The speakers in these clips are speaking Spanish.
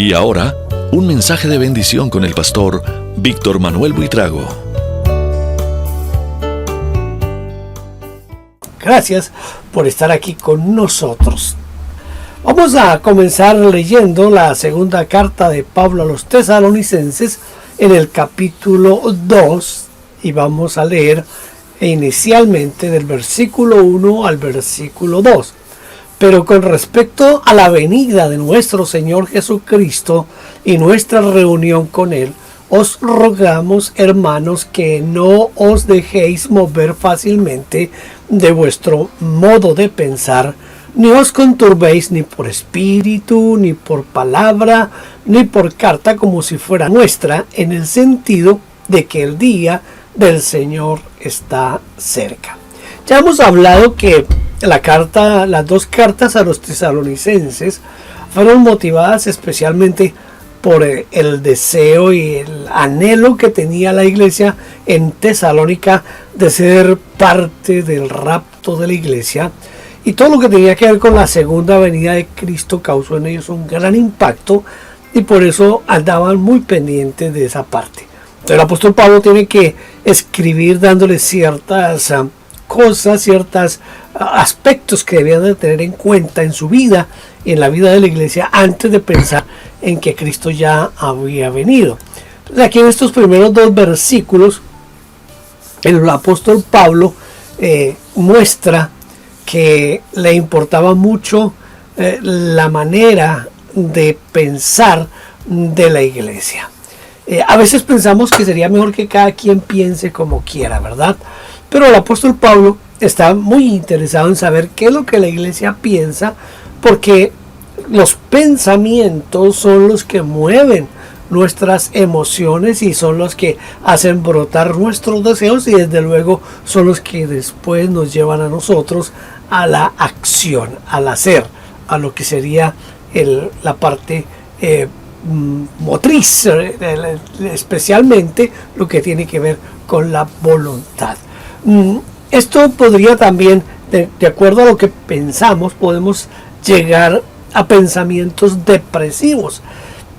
Y ahora, un mensaje de bendición con el pastor Víctor Manuel Buitrago. Gracias por estar aquí con nosotros. Vamos a comenzar leyendo la segunda carta de Pablo a los Tesalonicenses en el capítulo 2 y vamos a leer inicialmente del versículo 1 al versículo 2. Pero con respecto a la venida de nuestro Señor Jesucristo y nuestra reunión con Él, os rogamos, hermanos, que no os dejéis mover fácilmente de vuestro modo de pensar, ni os conturbéis ni por espíritu, ni por palabra, ni por carta como si fuera nuestra, en el sentido de que el día del Señor está cerca. Ya hemos hablado que las dos cartas a los tesalonicenses fueron motivadas especialmente por el deseo y el anhelo que tenía la iglesia en Tesalónica de ser parte del rapto de la iglesia, y todo lo que tenía que ver con la segunda venida de Cristo causó en ellos un gran impacto, y por eso andaban muy pendientes de esa parte. Entonces el apóstol Pablo tiene que escribir dándole ciertas cosas, ciertos aspectos que debían de tener en cuenta en su vida y en la vida de la iglesia antes de pensar en que Cristo ya había venido. Entonces aquí en estos primeros dos versículos el apóstol Pablo muestra que le importaba mucho la manera de pensar de la iglesia. A veces pensamos que sería mejor que cada quien piense como quiera, ¿verdad? Pero el apóstol Pablo está muy interesado en saber qué es lo que la iglesia piensa, porque los pensamientos son los que mueven nuestras emociones y son los que hacen brotar nuestros deseos, y desde luego son los que después nos llevan a nosotros a la acción, al hacer, a lo que sería la parte motriz, especialmente lo que tiene que ver con la voluntad. Esto podría también, de acuerdo a lo que pensamos, podemos llegar a pensamientos depresivos,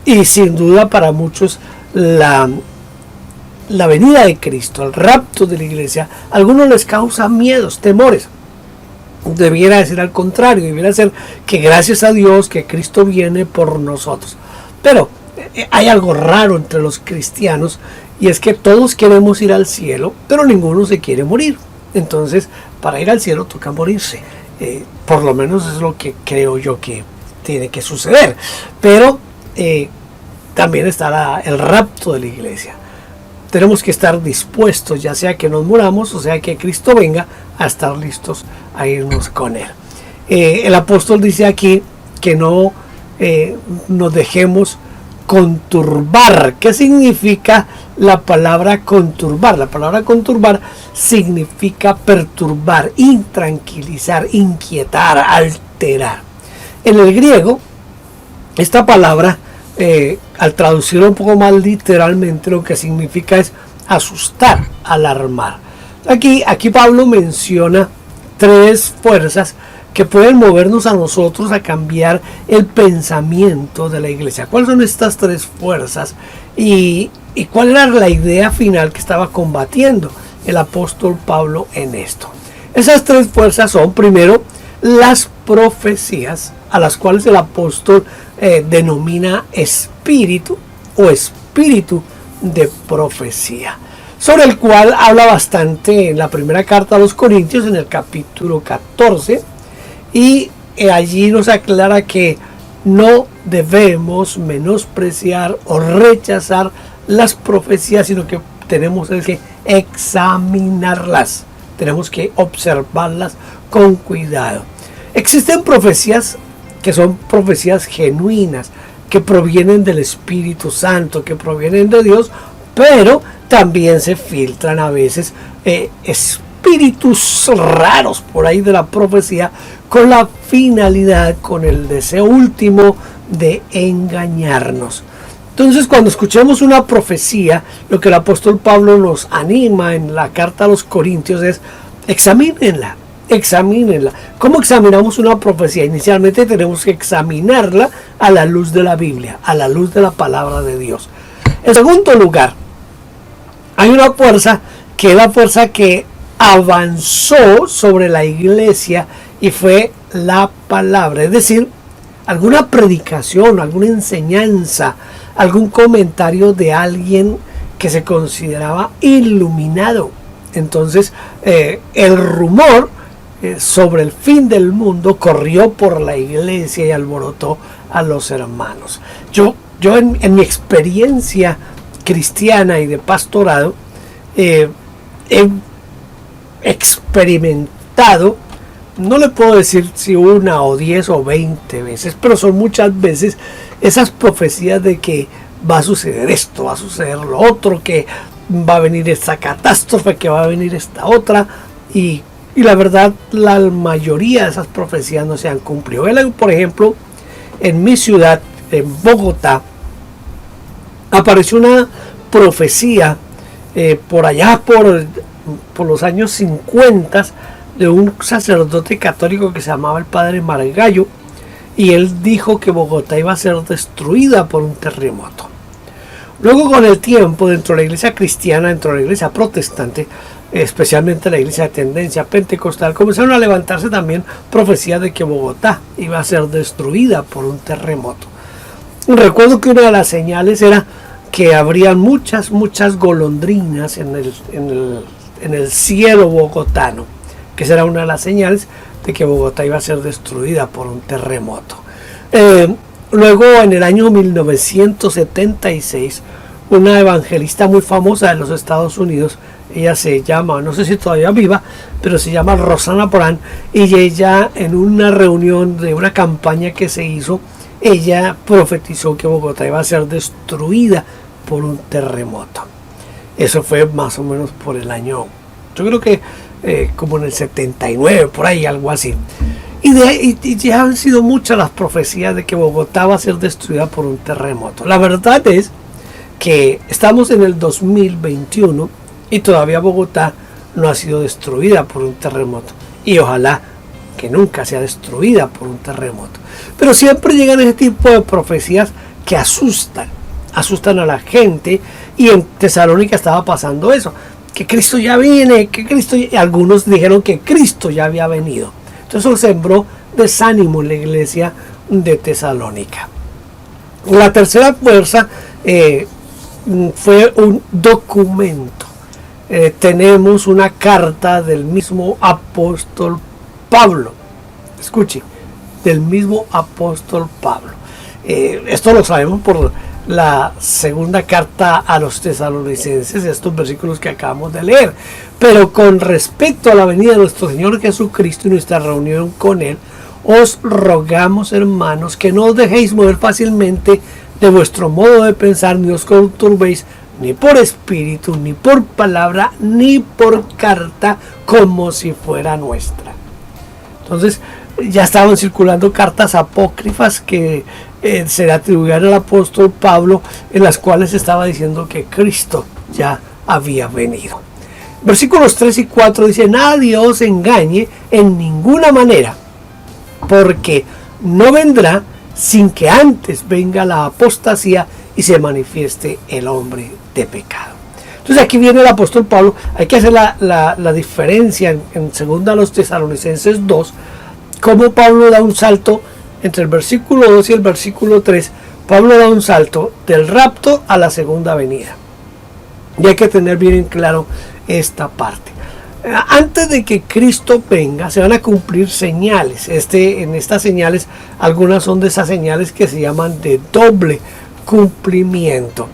y sin duda para muchos la venida de Cristo, el rapto de la iglesia, a algunos les causa miedos, temores. Debiera ser al contrario, debiera ser que gracias a Dios que Cristo viene por nosotros. Pero hay algo raro entre los cristianos, y es que todos queremos ir al cielo, pero ninguno se quiere morir. Entonces, para ir al cielo toca morirse. Por lo menos es lo que creo yo que tiene que suceder. Pero también estará el rapto de la iglesia. Tenemos que estar dispuestos, ya sea que nos muramos o sea que Cristo venga, a estar listos a irnos con Él. El apóstol dice aquí que no nos dejemos conturbar. ¿Qué significa la palabra conturbar? La palabra conturbar significa perturbar, intranquilizar, inquietar, alterar. En el griego, esta palabra, al traducirlo un poco más literalmente, lo que significa es asustar, alarmar. Aquí Pablo menciona tres fuerzas que pueden movernos a nosotros a cambiar el pensamiento de la iglesia. ¿Cuáles son estas tres fuerzas? ¿Y cuál era la idea final que estaba combatiendo el apóstol Pablo en esto? Esas tres fuerzas son, primero, las profecías, a las cuales el apóstol denomina espíritu o espíritu de profecía, sobre el cual habla bastante en la primera carta a los Corintios, en el capítulo 14, y allí nos aclara que no debemos menospreciar o rechazar las profecías, sino que tenemos que examinarlas, tenemos que observarlas con cuidado. Existen profecías que son profecías genuinas, que provienen del Espíritu Santo, que provienen de Dios, pero también se filtran a veces espíritus raros por ahí de la profecía, con la finalidad, con el deseo último de engañarnos. Entonces, cuando escuchemos una profecía, lo que el apóstol Pablo nos anima en la carta a los Corintios es: examínenla, examínenla. ¿Cómo examinamos una profecía? Inicialmente tenemos que examinarla a la luz de la Biblia, a la luz de la palabra de Dios. En segundo lugar, hay una fuerza que es la fuerza que avanzó sobre la iglesia y fue la palabra. Es decir, alguna predicación, alguna enseñanza, algún comentario de alguien que se consideraba iluminado. Entonces, el rumor sobre el fin del mundo corrió por la iglesia y alborotó a los hermanos. Yo en mi experiencia cristiana y de pastorado, he experimentado, no le puedo decir si 1 o 10 o 20 veces, pero son muchas veces esas profecías de que va a suceder esto, va a suceder lo otro, que va a venir esta catástrofe, que va a venir esta otra, y la verdad, la mayoría de esas profecías no se han cumplido. Por ejemplo, en mi ciudad, en Bogotá, apareció una profecía por allá por los años 50 de un sacerdote católico que se llamaba el padre Margallo, y él dijo que Bogotá iba a ser destruida por un terremoto. Luego, con el tiempo, dentro de la iglesia cristiana, dentro de la iglesia protestante, especialmente la iglesia de tendencia pentecostal, comenzaron a levantarse también profecías de que Bogotá iba a ser destruida por un terremoto. Recuerdo que una de las señales era que habría muchas golondrinas en el cielo bogotano, que será una de las señales de que Bogotá iba a ser destruida por un terremoto. Luego, en el año 1976, una evangelista muy famosa de los Estados Unidos, ella se llama, no sé si todavía viva, pero se llama Rosana Porán, y ella, en una reunión de una campaña que se hizo, ella profetizó que Bogotá iba a ser destruida por un terremoto. Eso fue más o menos por el año, yo creo que como en el 79, por ahí, algo así. Y ya han sido muchas las profecías de que Bogotá va a ser destruida por un terremoto. La verdad es que estamos en el 2021 y todavía Bogotá no ha sido destruida por un terremoto. Y ojalá que nunca sea destruida por un terremoto. Pero siempre llegan ese tipo de profecías que asustan a la gente, y en Tesalónica estaba pasando eso, que Cristo ya viene, algunos dijeron que Cristo ya había venido. Entonces eso sembró desánimo en la iglesia de Tesalónica. La tercera fuerza fue un documento. Tenemos una carta del mismo apóstol Pablo. Escuche, del mismo apóstol Pablo. Esto lo sabemos por la segunda carta a los tesalonicenses, estos versículos que acabamos de leer. Pero con respecto a la venida de nuestro Señor Jesucristo y nuestra reunión con Él, os rogamos, hermanos, que no os dejéis mover fácilmente de vuestro modo de pensar, ni os conturbéis ni por espíritu, ni por palabra, ni por carta, como si fuera nuestra. Entonces, ya estaban circulando cartas apócrifas que se le atribuían al apóstol Pablo, en las cuales estaba diciendo que Cristo ya había venido. Versículos 3 y 4 dice: nadie os engañe en ninguna manera, porque no vendrá sin que antes venga la apostasía y se manifieste el hombre de pecado. Entonces aquí viene el apóstol Pablo. Hay que hacer la diferencia en 2 Tesalonicenses 2, cómo Pablo da un salto entre el versículo 2 y el versículo 3. Pablo da un salto del rapto a la segunda venida, y hay que tener bien en claro esta parte. Antes de que Cristo venga, se van a cumplir señales. En estas señales, algunas son de esas señales que se llaman de doble cumplimiento.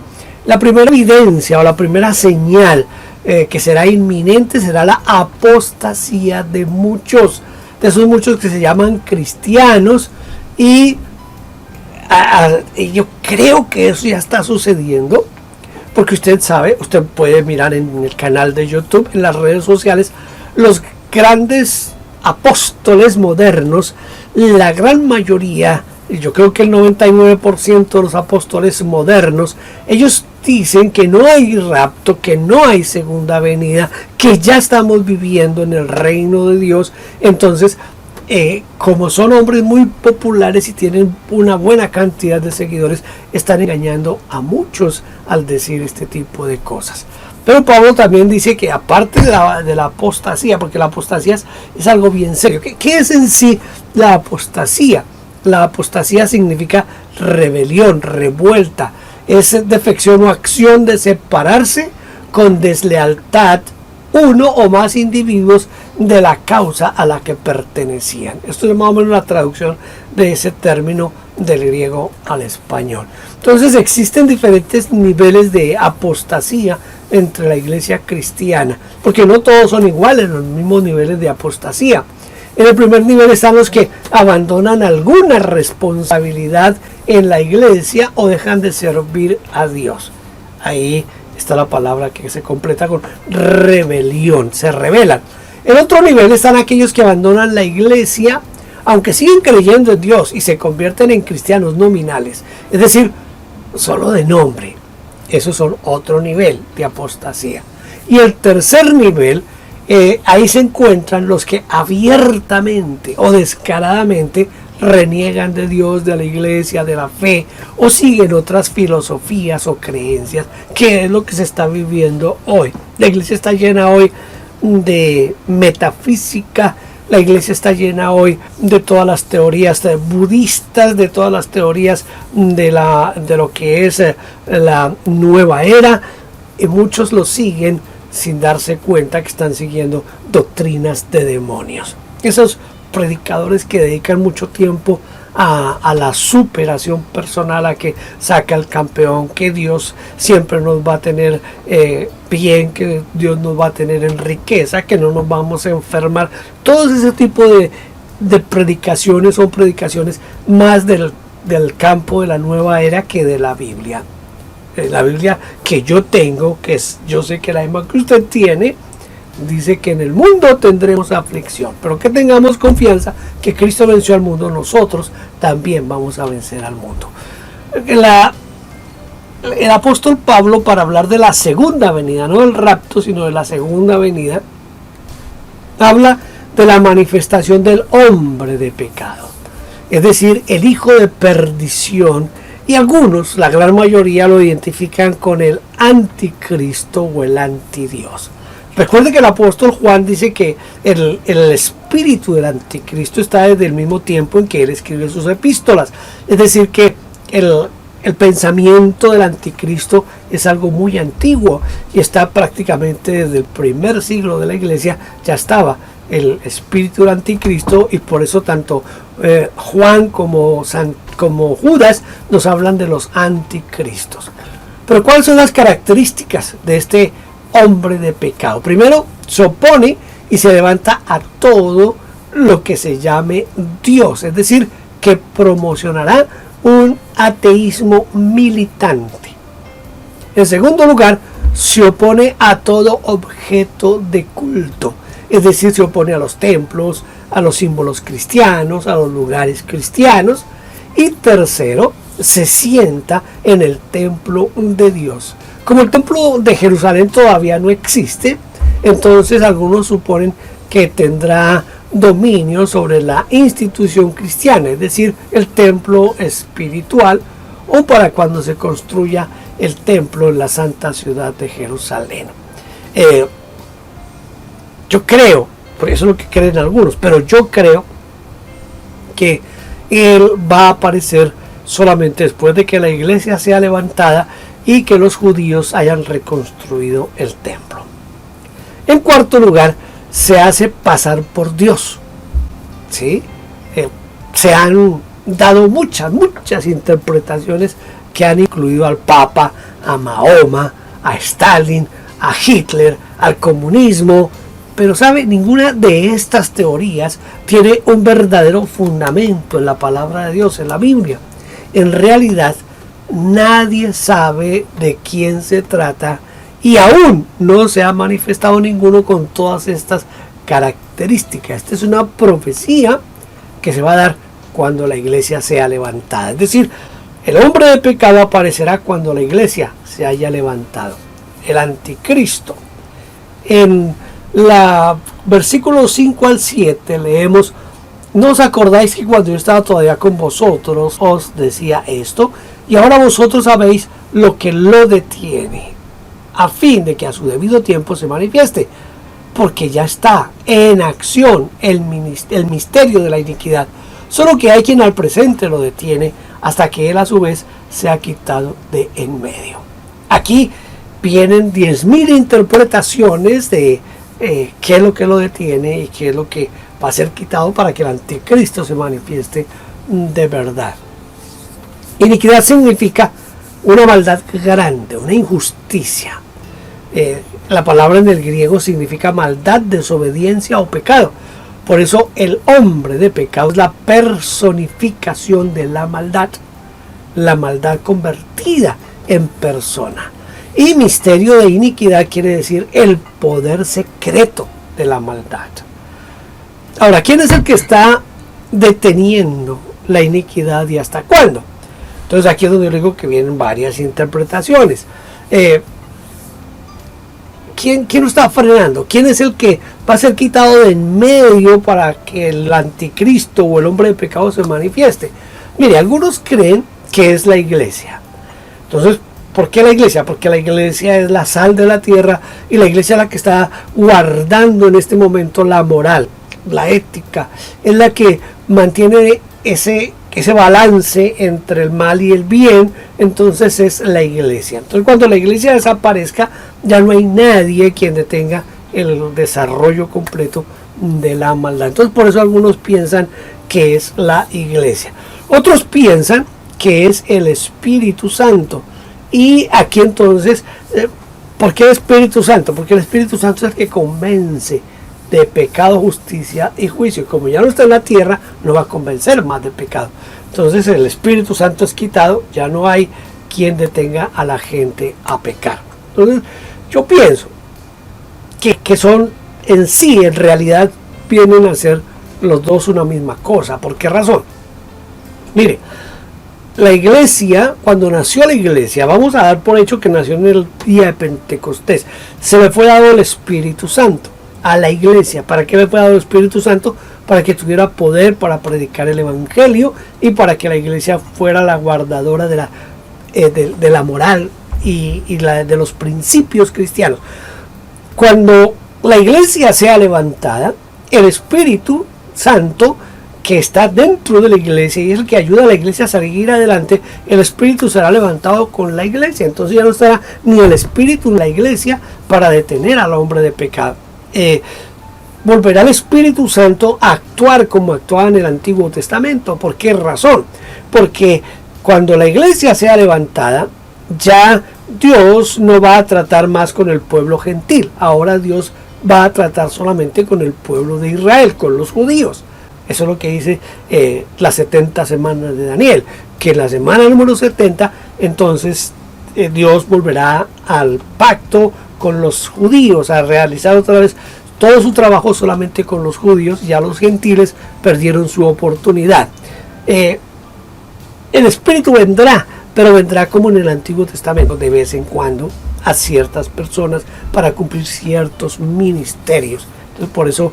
La primera evidencia o la primera señal que será inminente será la apostasía de muchos, de esos muchos que se llaman cristianos, y yo creo que eso ya está sucediendo, porque usted sabe, usted puede mirar en el canal de YouTube, en las redes sociales, los grandes apóstoles modernos, la gran mayoría yo creo que el 99% de los apóstoles modernos, ellos dicen que no hay rapto, que no hay segunda venida, que ya estamos viviendo en el reino de Dios. Entonces, como son hombres muy populares y tienen una buena cantidad de seguidores, están engañando a muchos al decir este tipo de cosas. Pero Pablo también dice que aparte de la apostasía, porque la apostasía es algo bien serio. ¿Qué es en sí la apostasía? La apostasía significa rebelión, revuelta. Es defección o acción de separarse con deslealtad uno o más individuos de la causa a la que pertenecían. Esto es más o menos la traducción de ese término del griego al español. Entonces existen diferentes niveles de apostasía entre la iglesia cristiana, porque no todos son iguales, los mismos niveles de apostasía. En el primer nivel están los que abandonan alguna responsabilidad en la iglesia o dejan de servir a Dios. Ahí está la palabra que se completa con rebelión, se rebelan. En otro nivel están aquellos que abandonan la iglesia, aunque siguen creyendo en Dios y se convierten en cristianos nominales, es decir, solo de nombre. Esos son otro nivel de apostasía. Y el tercer nivel, ahí se encuentran los que abiertamente o descaradamente reniegan de Dios, de la iglesia, de la fe, o siguen otras filosofías o creencias, que es lo que se está viviendo hoy. La iglesia está llena hoy de metafísica, la iglesia está llena hoy de todas las teorías budistas, de todas las teorías de lo que es la nueva era, y muchos lo siguen sin darse cuenta que están siguiendo doctrinas de demonios. Esos predicadores que dedican mucho tiempo a la superación personal, a que saca el campeón, que Dios siempre nos va a tener bien, que Dios nos va a tener en riqueza, que no nos vamos a enfermar. Todo ese tipo de predicaciones son predicaciones más del campo de la nueva era que de la Biblia. La Biblia que yo tengo, yo sé que la misma que usted tiene, dice que en el mundo tendremos aflicción, pero que tengamos confianza que Cristo venció al mundo, nosotros también vamos a vencer al mundo. El apóstol Pablo, para hablar de la segunda venida, no del rapto, sino de la segunda venida, habla de la manifestación del hombre de pecado, es decir, el hijo de perdición, y algunos, la gran mayoría, lo identifican con el anticristo o el antidios. Recuerde que el apóstol Juan dice que el espíritu del anticristo está desde el mismo tiempo en que él escribe sus epístolas. Es decir, que el pensamiento del anticristo es algo muy antiguo y está prácticamente desde el primer siglo de la iglesia. Ya estaba el espíritu del anticristo, y por eso tanto Juan como Judas nos hablan de los anticristos. Pero ¿cuáles son las características de este hombre de pecado? Primero, se opone y se levanta a todo lo que se llame Dios, es decir, que promocionará un ateísmo militante. En segundo lugar, se opone a todo objeto de culto, es decir, se opone a los templos, a los símbolos cristianos, a los lugares cristianos. Y tercero, se sienta en el templo de Dios. Como el templo de Jerusalén todavía no existe, entonces algunos suponen que tendrá dominio sobre la institución cristiana, es decir, el templo espiritual, o para cuando se construya el templo en la santa ciudad de Jerusalén. Yo creo, por eso es lo que creen algunos, pero yo creo que él va a aparecer solamente después de que la iglesia sea levantada y que los judíos hayan reconstruido el templo. En cuarto lugar, se hace pasar por Dios. ¿Sí? Se han dado muchas interpretaciones que han incluido al Papa, a Mahoma, a Stalin, a Hitler, al comunismo. Pero sabe, ninguna de estas teorías tiene un verdadero fundamento en la palabra de Dios, en la Biblia. En realidad, nadie sabe de quién se trata, y aún no se ha manifestado ninguno con todas estas características. Esta es una profecía que se va a dar cuando la iglesia sea levantada. Es decir, el hombre de pecado aparecerá cuando la iglesia se haya levantado. El anticristo. En la versículos 5 al 7 leemos: ¿no os acordáis que cuando yo estaba todavía con vosotros os decía esto? Y ahora vosotros sabéis lo que lo detiene, a fin de que a su debido tiempo se manifieste, porque ya está en acción el misterio de la iniquidad, solo que hay quien al presente lo detiene hasta que él a su vez se ha quitado de en medio. Aquí vienen 10.000 interpretaciones de qué es lo que lo detiene y qué es lo que va a ser quitado para que el anticristo se manifieste de verdad. Iniquidad significa una maldad grande, una injusticia. La palabra en el griego significa maldad, desobediencia o pecado. Por eso el hombre de pecado es la personificación de la maldad convertida en persona. Y misterio de iniquidad quiere decir el poder secreto de la maldad. Ahora, ¿quién es el que está deteniendo la iniquidad y hasta cuándo? Entonces aquí es donde yo digo que vienen varias interpretaciones. ¿Quién lo está frenando? ¿Quién es el que va a ser quitado de en medio para que el anticristo o el hombre de pecado se manifieste? Mire, algunos creen que es la iglesia. Entonces, ¿por qué la iglesia? Porque la iglesia es la sal de la tierra y la iglesia es la que está guardando en este momento la moral, la ética, es la que mantiene ese balance entre el mal y el bien. Entonces es la iglesia. Entonces cuando la iglesia desaparezca, ya no hay nadie quien detenga el desarrollo completo de la maldad. Entonces por eso algunos piensan que es la iglesia. Otros piensan que es el Espíritu Santo. Y aquí entonces, ¿por qué el Espíritu Santo? Porque el Espíritu Santo es el que convence de pecado, justicia y juicio. Como ya no está en la tierra, no va a convencer más de pecado. Entonces el Espíritu Santo es quitado, ya no hay quien detenga a la gente a pecar. Entonces yo pienso que son en sí, en realidad, vienen a ser los dos una misma cosa. ¿Por qué razón? Mire, la iglesia, cuando nació la iglesia, vamos a dar por hecho que nació en el día de Pentecostés, se le fue dado el Espíritu Santo a la iglesia. ¿Para qué le fue dado el Espíritu Santo? Para que tuviera poder para predicar el evangelio y para que la iglesia fuera la guardadora de la moral y de los principios cristianos. Cuando la iglesia sea levantada, el Espíritu Santo que está dentro de la iglesia y es el que ayuda a la iglesia a seguir adelante, el Espíritu será levantado con la iglesia. Entonces ya no estará ni el Espíritu en la iglesia para detener al hombre de pecado. Volverá el Espíritu Santo a actuar como actuaba en el Antiguo Testamento. ¿Por qué razón? Porque cuando la iglesia sea levantada, ya Dios no va a tratar más con el pueblo gentil. Ahora Dios va a tratar solamente con el pueblo de Israel, con los judíos. Eso es lo que dice las 70 semanas de Daniel, que en la semana número 70, entonces Dios volverá al pacto con los judíos, a realizar otra vez todo su trabajo solamente con los judíos. Ya los gentiles perdieron su oportunidad. El Espíritu vendrá, pero vendrá como en el Antiguo Testamento, de vez en cuando, a ciertas personas para cumplir ciertos ministerios. Entonces, por eso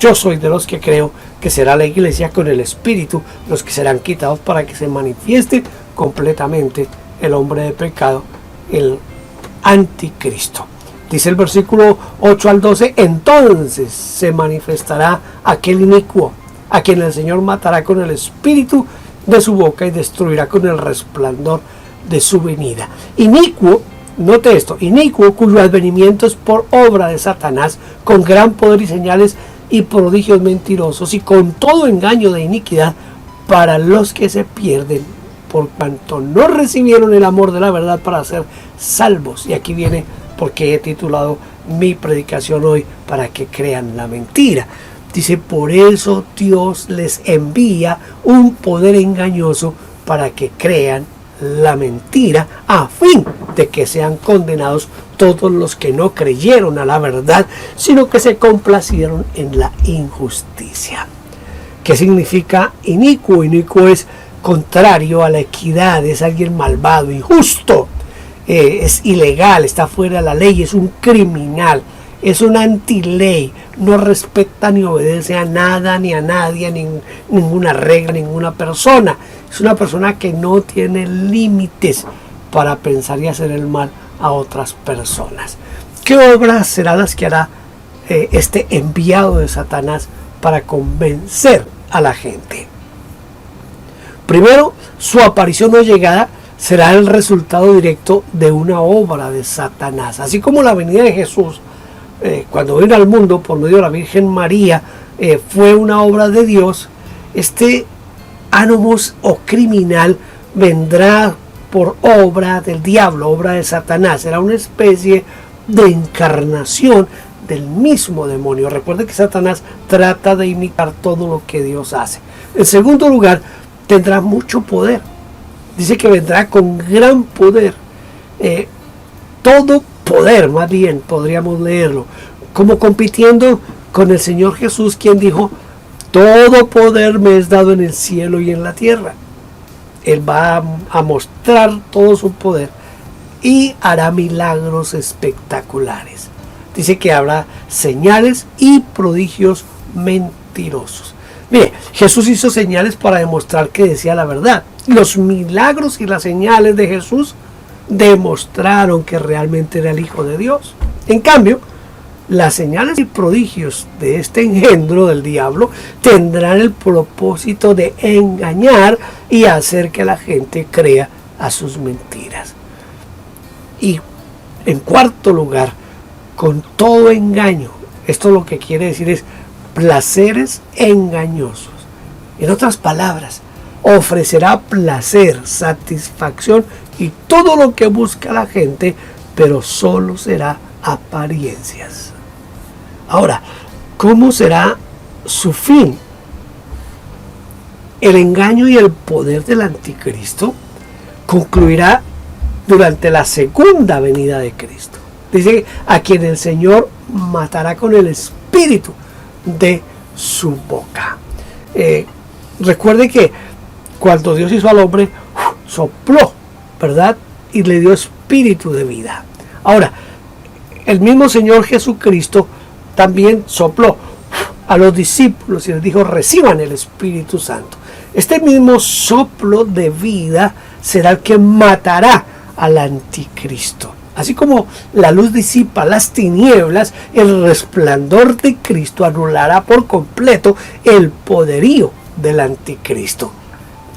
yo soy de los que creo que será la iglesia con el Espíritu los que serán quitados para que se manifieste completamente el hombre de pecado, el anticristo. Dice el versículo 8 al 12, entonces se manifestará aquel inicuo, a quien el Señor matará con el espíritu de su boca y destruirá con el resplandor de su venida. Inicuo, note esto, inicuo cuyo advenimiento es por obra de Satanás, con gran poder y señales y prodigios mentirosos y con todo engaño de iniquidad para los que se pierden, por cuanto no recibieron el amor de la verdad para ser salvos. Y aquí viene porque he titulado mi predicación hoy, para que crean la mentira. Dice, por eso Dios les envía un poder engañoso para que crean la mentira, a fin de que sean condenados todos los que no creyeron a la verdad, sino que se complacieron en la injusticia. ¿Qué significa inicuo? Inicuo es contrario a la equidad, es alguien malvado, injusto, es ilegal, está fuera de la ley, es un criminal, es una antiley, no respeta ni obedece a nada, ni a nadie, ninguna regla, ninguna persona. Es una persona que no tiene límites para pensar y hacer el mal a otras personas. ¿Qué obras serán las que hará este enviado de Satanás para convencer a la gente? Primero, su aparición o llegada será el resultado directo de una obra de Satanás. Así como la venida de Jesús, cuando vino al mundo por medio de la Virgen María, fue una obra de Dios, este ánimos o criminal vendrá por obra del diablo, obra de Satanás. Será una especie de encarnación del mismo demonio. Recuerde que Satanás trata de imitar todo lo que Dios hace. En segundo lugar, tendrá mucho poder. Dice que vendrá con gran poder. Todo poder, más bien, podríamos leerlo, como compitiendo con el Señor Jesús, quien dijo: todo poder me es dado en el cielo y en la tierra. Él va a mostrar todo su poder y hará milagros espectaculares. Dice que habrá señales y prodigios mentirosos. Mire, Jesús hizo señales para demostrar que decía la verdad. Los milagros y las señales de Jesús demostraron que realmente era el Hijo de Dios. En cambio, las señales y prodigios de este engendro del diablo tendrán el propósito de engañar y hacer que la gente crea a sus mentiras. Y en cuarto lugar, con todo engaño, esto lo que quiere decir es placeres engañosos. En otras palabras, ofrecerá placer, satisfacción y todo lo que busca la gente, pero solo será apariencias. Ahora, ¿cómo será su fin? El engaño y el poder del anticristo concluirá durante la segunda venida de Cristo. Dice: a quien el Señor matará con el espíritu de su boca. Recuerde que cuando Dios hizo al hombre, sopló, ¿verdad? Y le dio espíritu de vida. Ahora, el mismo Señor Jesucristo también sopló a los discípulos y les dijo: reciban el Espíritu Santo. Este mismo soplo de vida será el que matará al anticristo. Así como la luz disipa las tinieblas, el resplandor de Cristo anulará por completo el poderío del anticristo.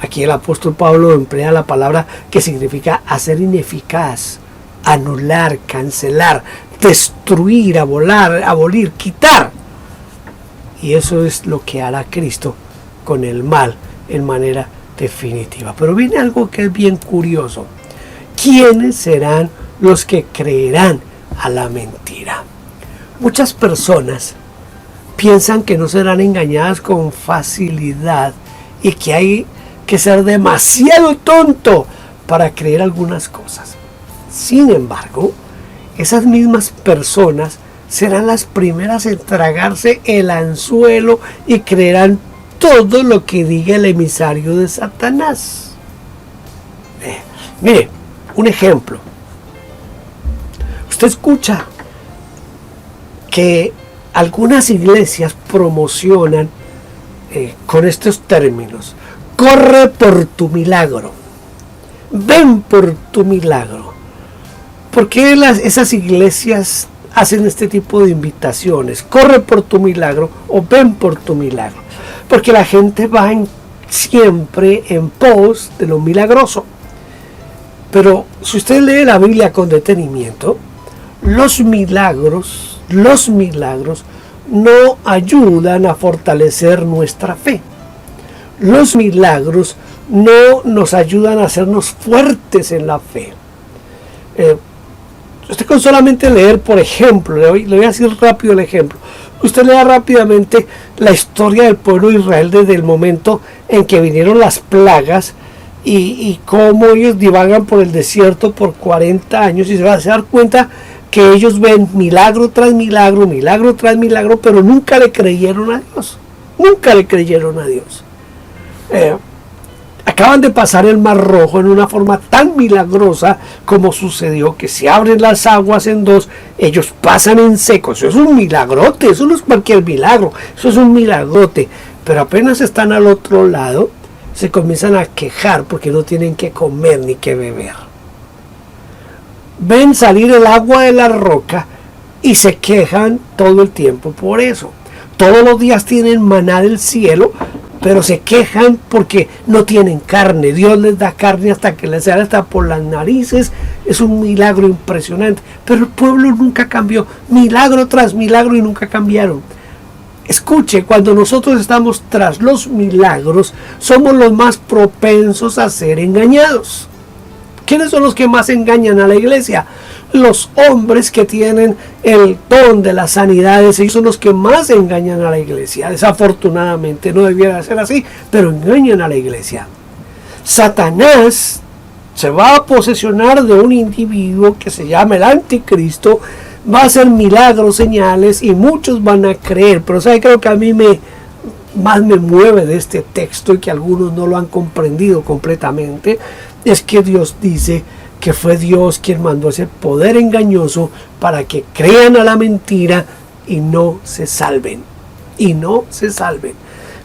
Aquí el apóstol Pablo emplea la palabra que significa hacer ineficaz, anular, cancelar, destruir, abolir, quitar. Y eso es lo que hará Cristo con el mal en manera definitiva. Pero viene algo que es bien curioso. ¿Quiénes serán los que creerán a la mentira? Muchas personas piensan que no serán engañadas con facilidad y que hay que ser demasiado tonto para creer algunas cosas. Sin embargo, esas mismas personas serán las primeras en tragarse el anzuelo y creerán todo lo que diga el emisario de Satanás. Mire, un ejemplo. Usted escucha que algunas iglesias promocionan con estos términos: corre por tu milagro, ven por tu milagro. ¿Por qué esas iglesias hacen este tipo de invitaciones? Corre por tu milagro o ven por tu milagro. Porque la gente va siempre en pos de lo milagroso. Pero si usted lee la Biblia con detenimiento, los milagros no ayudan a fortalecer nuestra fe. Los milagros no nos ayudan a hacernos fuertes en la fe. Usted con solamente leer, por ejemplo, le voy a decir rápido el ejemplo. Usted lea rápidamente la historia del pueblo de Israel desde el momento en que vinieron las plagas y cómo ellos divagan por el desierto por 40 años y se va a dar cuenta que ellos ven milagro tras milagro, milagro tras milagro, pero nunca le creyeron a Dios. nunca le creyeron a Dios. Acaban de pasar el Mar Rojo en una forma tan milagrosa como sucedió, que se abren las aguas en dos, ellos pasan en seco. Eso es un milagrote, eso no es cualquier milagro, eso es un milagrote. Pero apenas están al otro lado, se comienzan a quejar porque no tienen que comer ni que beber. Ven salir el agua de la roca y se quejan todo el tiempo por eso. Todos los días tienen maná del cielo, pero se quejan porque no tienen carne. Dios les da carne hasta que les sale hasta por las narices. Es un milagro impresionante. Pero el pueblo nunca cambió. Milagro tras milagro y nunca cambiaron. Escuche, cuando nosotros estamos tras los milagros, somos los más propensos a ser engañados. ¿Quiénes son los que más engañan a la iglesia? Los hombres que tienen el don de las sanidades, ellos son los que más engañan a la iglesia. Desafortunadamente, no debiera ser así, pero engañan a la iglesia. Satanás se va a posesionar de un individuo que se llama el anticristo, va a hacer milagros, señales, y muchos van a creer. Pero ¿sabe? Creo que a mí más me mueve de este texto, y que algunos no lo han comprendido completamente, es que Dios dice que fue Dios quien mandó ese poder engañoso para que crean a la mentira y no se salven. Y no se salven.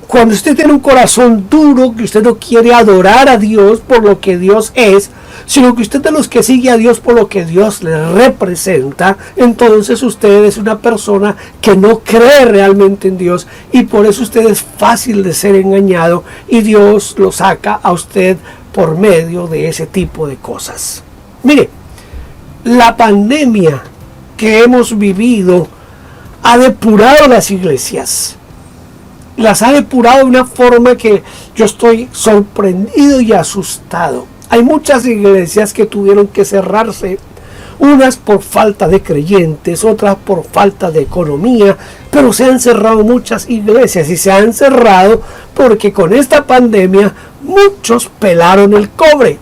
Cuando usted tiene un corazón duro, que usted no quiere adorar a Dios por lo que Dios es, sino que usted es de los que sigue a Dios por lo que Dios le representa, entonces usted es una persona que no cree realmente en Dios, y por eso usted es fácil de ser engañado, y Dios lo saca a usted por medio de ese tipo de cosas. Mire, la pandemia que hemos vivido ha depurado las iglesias. Las ha depurado de una forma que yo estoy sorprendido y asustado. Hay muchas iglesias que tuvieron que cerrarse, unas por falta de creyentes, otras por falta de economía, pero se han cerrado muchas iglesias, y se han cerrado porque con esta pandemia muchos pelaron el cobre.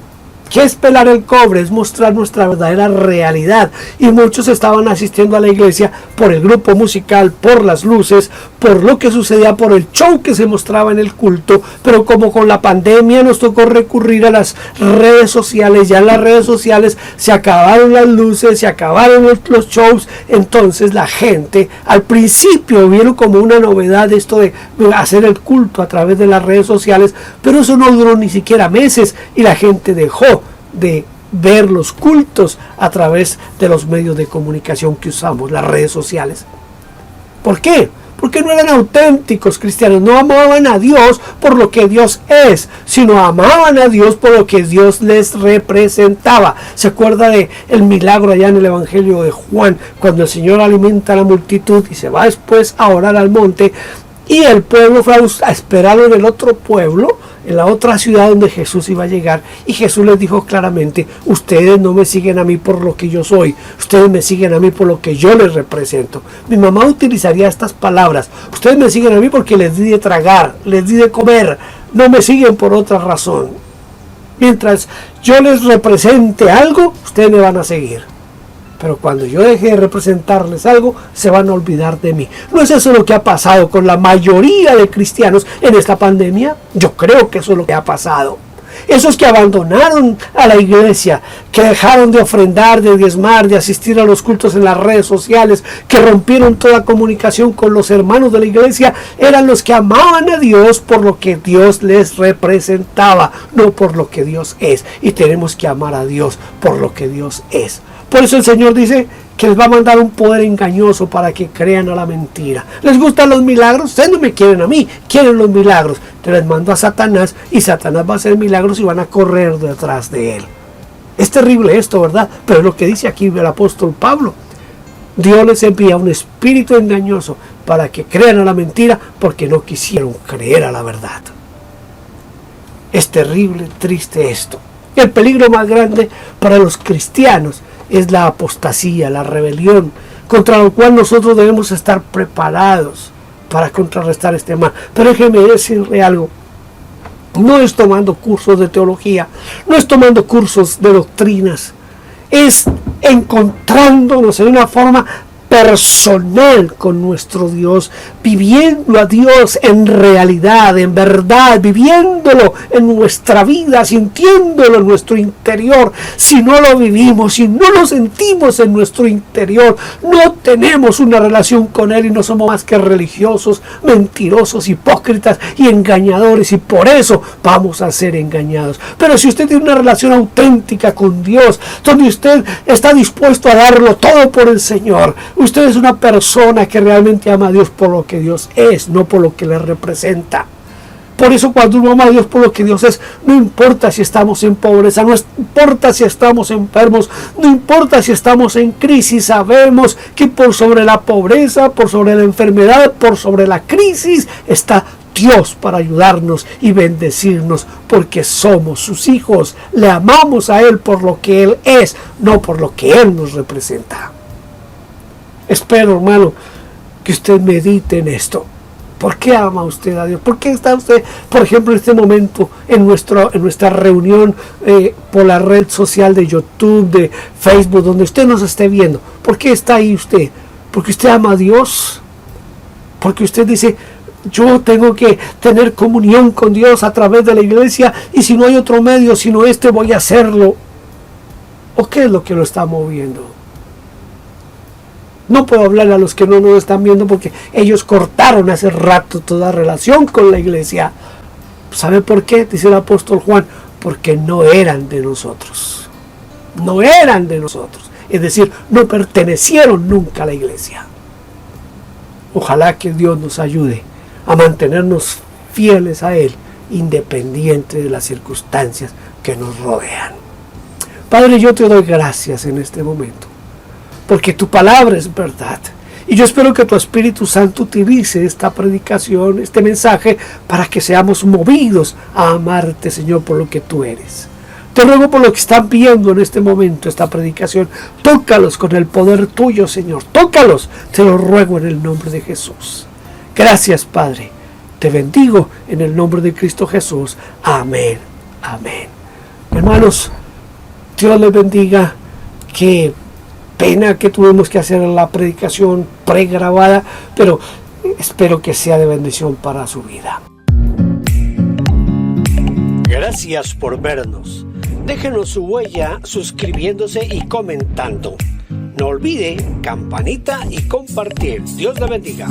¿Qué es pelar el cobre? Es mostrar nuestra verdadera realidad. Y muchos estaban asistiendo a la iglesia por el grupo musical, por las luces, por lo que sucedía, por el show que se mostraba en el culto. Pero como con la pandemia nos tocó recurrir a las redes sociales, ya en las redes sociales se acabaron las luces, se acabaron los shows. Entonces la gente al principio vieron como una novedad esto de hacer el culto a través de las redes sociales, pero eso no duró ni siquiera meses, y la gente dejó de ver los cultos a través de los medios de comunicación que usamos, las redes sociales. ¿Por qué? Porque no eran auténticos cristianos, no amaban a Dios por lo que Dios es, sino amaban a Dios por lo que Dios les representaba. ¿Se acuerda de el milagro allá en el Evangelio de Juan, cuando el Señor alimenta a la multitud y se va después a orar al monte, y el pueblo fue a esperarlo en el otro pueblo, en la otra ciudad donde Jesús iba a llegar, y Jesús les dijo claramente: ustedes no me siguen a mí por lo que yo soy, ustedes me siguen a mí por lo que yo les represento. Mi mamá utilizaría estas palabras: ustedes me siguen a mí porque les di de tragar, les di de comer, no me siguen por otra razón. Mientras yo les represente algo, ustedes me van a seguir. Pero cuando yo deje de representarles algo, se van a olvidar de mí. ¿No es eso lo que ha pasado con la mayoría de cristianos en esta pandemia? Yo creo que eso es lo que ha pasado. Esos que abandonaron a la iglesia, que dejaron de ofrendar, de diezmar, de asistir a los cultos en las redes sociales, que rompieron toda comunicación con los hermanos de la iglesia, eran los que amaban a Dios por lo que Dios les representaba, no por lo que Dios es. Y tenemos que amar a Dios por lo que Dios es. Por eso el Señor dice que les va a mandar un poder engañoso para que crean a la mentira. ¿Les gustan los milagros? Ustedes no me quieren a mí, quieren los milagros. Entonces les mando a Satanás, y Satanás va a hacer milagros y van a correr detrás de él. Es terrible esto, ¿verdad? Pero es lo que dice aquí el apóstol Pablo. Dios les envía un espíritu engañoso para que crean a la mentira, porque no quisieron creer a la verdad. Es terrible, triste esto. El peligro más grande para los cristianos es la apostasía, la rebelión, contra lo cual nosotros debemos estar preparados para contrarrestar este mal. Pero déjeme decirle algo: no es tomando cursos de teología, no es tomando cursos de doctrinas, es encontrándonos en una forma personal con nuestro Dios, viviendo a Dios en realidad, en verdad, viviéndolo en nuestra vida, sintiéndolo en nuestro interior. Si no lo vivimos, si no lo sentimos en nuestro interior, no tenemos una relación con Él y no somos más que religiosos, mentirosos, hipócritas y engañadores, y por eso vamos a ser engañados. Pero si usted tiene una relación auténtica con Dios, donde usted está dispuesto a darlo todo por el Señor, usted es una persona que realmente ama a Dios por lo que Dios es, no por lo que le representa. Por eso cuando uno ama a Dios por lo que Dios es, no importa si estamos en pobreza, no importa si estamos enfermos, no importa si estamos en crisis, sabemos que por sobre la pobreza, por sobre la enfermedad, por sobre la crisis está Dios para ayudarnos y bendecirnos, porque somos sus hijos. Le amamos a Él por lo que Él es, no por lo que Él nos representa. Espero, hermano, que usted medite en esto. ¿Por qué ama usted a Dios? ¿Por qué está usted, por ejemplo, en este momento en nuestra reunión por la red social de YouTube, de Facebook, donde usted nos esté viendo? ¿Por qué está ahí usted? ¿Porque usted ama a Dios? ¿Porque usted dice, yo tengo que tener comunión con Dios a través de la iglesia y si no hay otro medio, sino este, voy a hacerlo? ¿O qué es lo que lo está moviendo? No puedo hablar a los que no nos están viendo porque ellos cortaron hace rato toda relación con la iglesia. ¿Sabe por qué? Dice el apóstol Juan, porque no eran de nosotros. No eran de nosotros. Es decir, no pertenecieron nunca a la iglesia. Ojalá que Dios nos ayude a mantenernos fieles a Él, independiente de las circunstancias que nos rodean. Padre, yo te doy gracias en este momento, porque tu palabra es verdad. Y yo espero que tu Espíritu Santo utilice esta predicación, este mensaje, para que seamos movidos a amarte, Señor, por lo que tú eres. Te ruego por lo que están viendo en este momento esta predicación. Tócalos con el poder tuyo, Señor. Tócalos, te lo ruego en el nombre de Jesús. Gracias, Padre. Te bendigo en el nombre de Cristo Jesús. Amén. Amén. Hermanos, Dios les bendiga. Qué pena que tuvimos que hacer la predicación pregrabada, pero espero que sea de bendición para su vida. Gracias por vernos. Déjenos su huella suscribiéndose y comentando. No olvide campanita y compartir. Dios la bendiga.